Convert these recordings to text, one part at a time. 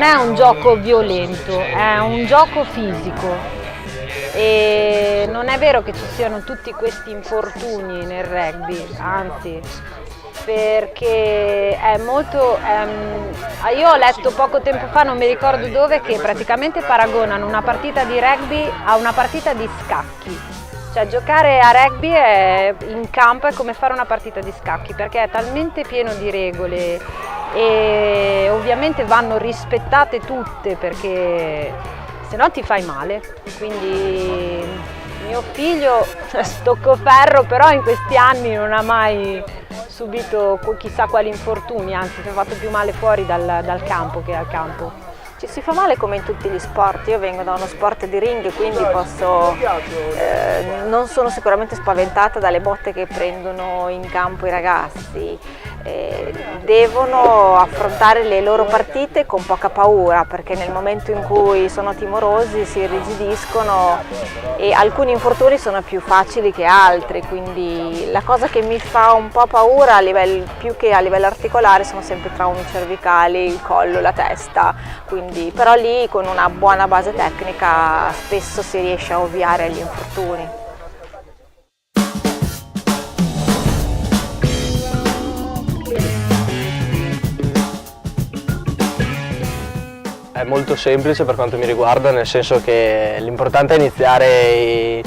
è un gioco violento, è un gioco fisico. E non è vero che ci siano tutti questi infortuni nel rugby, anzi, perché è molto... io ho letto poco tempo fa, non mi ricordo dove, che praticamente paragonano una partita di rugby a una partita di scacchi. Cioè giocare a rugby in campo è come fare una partita di scacchi, perché è talmente pieno di regole e ovviamente vanno rispettate tutte, perché se no ti fai male. Quindi mio figlio, stoccoferro, però in questi anni non ha mai subito chissà quali infortuni, anzi si è fatto più male fuori dal campo che al campo. Ci si fa male come in tutti gli sport. Io vengo da uno sport di ring, quindi non sono sicuramente spaventata dalle botte che prendono in campo i ragazzi. Devono affrontare le loro partite con poca paura, perché nel momento in cui sono timorosi si irrigidiscono e alcuni infortuni sono più facili che altri, quindi la cosa che mi fa un po' paura più che a livello articolare sono sempre traumi cervicali, il collo, la testa, quindi, però lì con una buona base tecnica spesso si riesce a ovviare agli infortuni. È molto semplice per quanto mi riguarda, nel senso che l'importante è iniziare,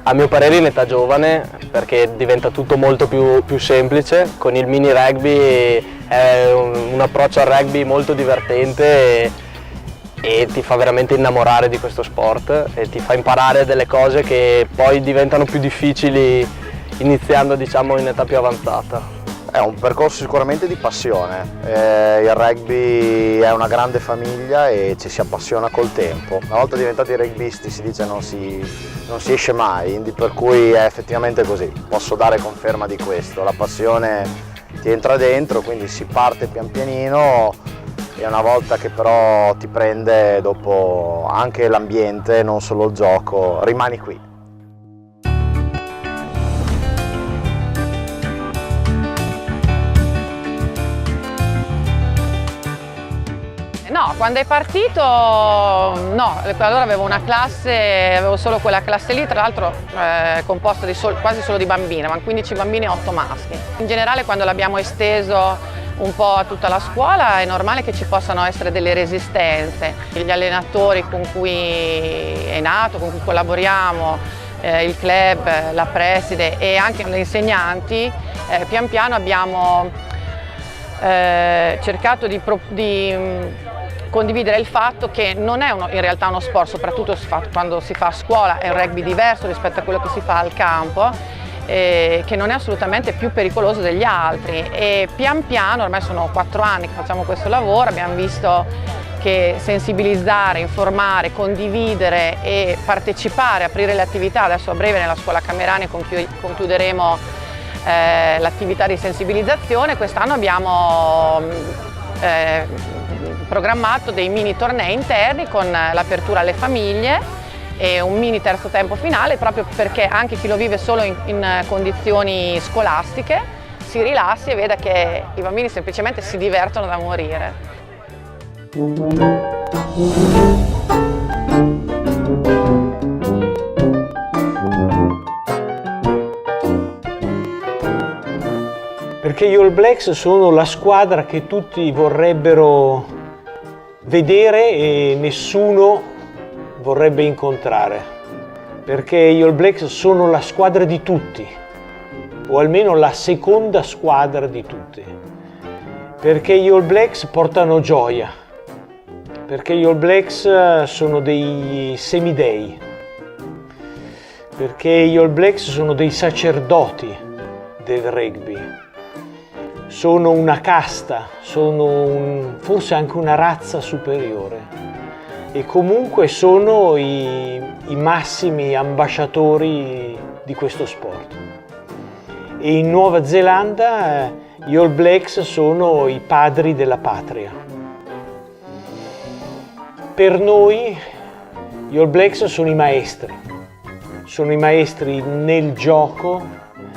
a mio parere, in età giovane, perché diventa tutto molto più semplice. Con il mini rugby è un approccio al rugby molto divertente e ti fa veramente innamorare di questo sport e ti fa imparare delle cose che poi diventano più difficili iniziando, diciamo, in età più avanzata. È un percorso sicuramente di passione, il rugby è una grande famiglia e ci si appassiona col tempo. Una volta diventati rugbisti si dice non si esce mai, per cui è effettivamente così, posso dare conferma di questo, la passione ti entra dentro, quindi si parte pian pianino e una volta che però ti prende dopo anche l'ambiente, non solo il gioco, rimani qui. No, quando è partito no, allora avevo solo quella classe lì, tra l'altro composta quasi solo di bambine, ma 15 bambini e 8 maschi. In generale quando l'abbiamo esteso un po' a tutta la scuola è normale che ci possano essere delle resistenze. Gli allenatori con cui è nato, con cui collaboriamo, il club, la preside e anche gli insegnanti, pian piano abbiamo cercato di condividere il fatto che non è in realtà uno sport, soprattutto quando si fa a scuola, è un rugby diverso rispetto a quello che si fa al campo, che non è assolutamente più pericoloso degli altri e pian piano, ormai sono 4 anni che facciamo questo lavoro, abbiamo visto che sensibilizzare, informare, condividere e partecipare, aprire le attività, adesso a breve nella scuola Camerani concluderemo l'attività di sensibilizzazione, quest'anno abbiamo programmato dei mini tornei interni con l'apertura alle famiglie e un mini terzo tempo finale, proprio perché anche chi lo vive solo in condizioni scolastiche si rilassi e veda che i bambini semplicemente si divertono da morire. Perché gli All Blacks sono la squadra che tutti vorrebbero vedere e nessuno vorrebbe incontrare, perché gli All Blacks sono la squadra di tutti, o almeno la seconda squadra di tutti, perché gli All Blacks portano gioia, perché gli All Blacks sono dei semidei, perché gli All Blacks sono dei sacerdoti del rugby. Sono una casta, sono forse anche una razza superiore e comunque sono i massimi ambasciatori di questo sport. E in Nuova Zelanda gli All Blacks sono i padri della patria. Per noi gli All Blacks sono i maestri nel gioco,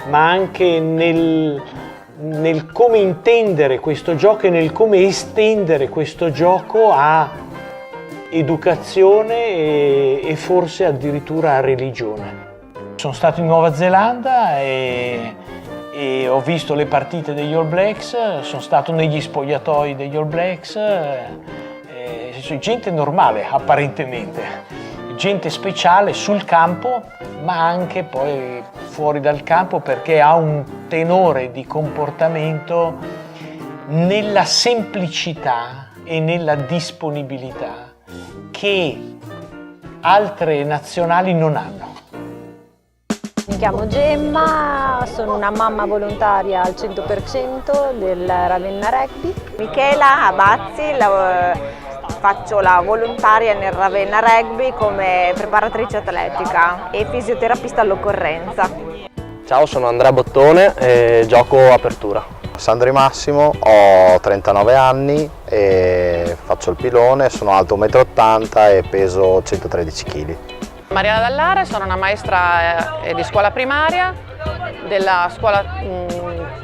ma anche nel come intendere questo gioco e nel come estendere questo gioco a educazione e forse addirittura a religione. Sono stato in Nuova Zelanda e ho visto le partite degli All Blacks, sono stato negli spogliatoi degli All Blacks, gente normale apparentemente, gente speciale sul campo ma anche poi fuori dal campo, perché ha un tenore di comportamento nella semplicità e nella disponibilità che altre nazionali non hanno. Mi chiamo Gemma, sono una mamma volontaria al 100% del Ravenna Rugby. Michela Abazzi, faccio la volontaria nel Ravenna Rugby come preparatrice atletica e fisioterapista all'occorrenza. Ciao, sono Andrea Bottone e gioco apertura. Sandri Massimo, ho 39 anni e faccio il pilone, sono alto 1,80 m e peso 113 kg. Mariana Dallare, sono una maestra di scuola primaria della scuola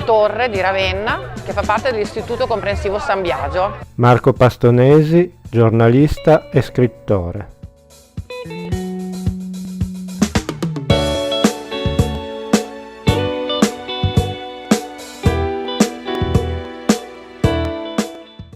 Torre di Ravenna, che fa parte dell'Istituto Comprensivo San Biagio. Marco Pastonesi, giornalista e scrittore.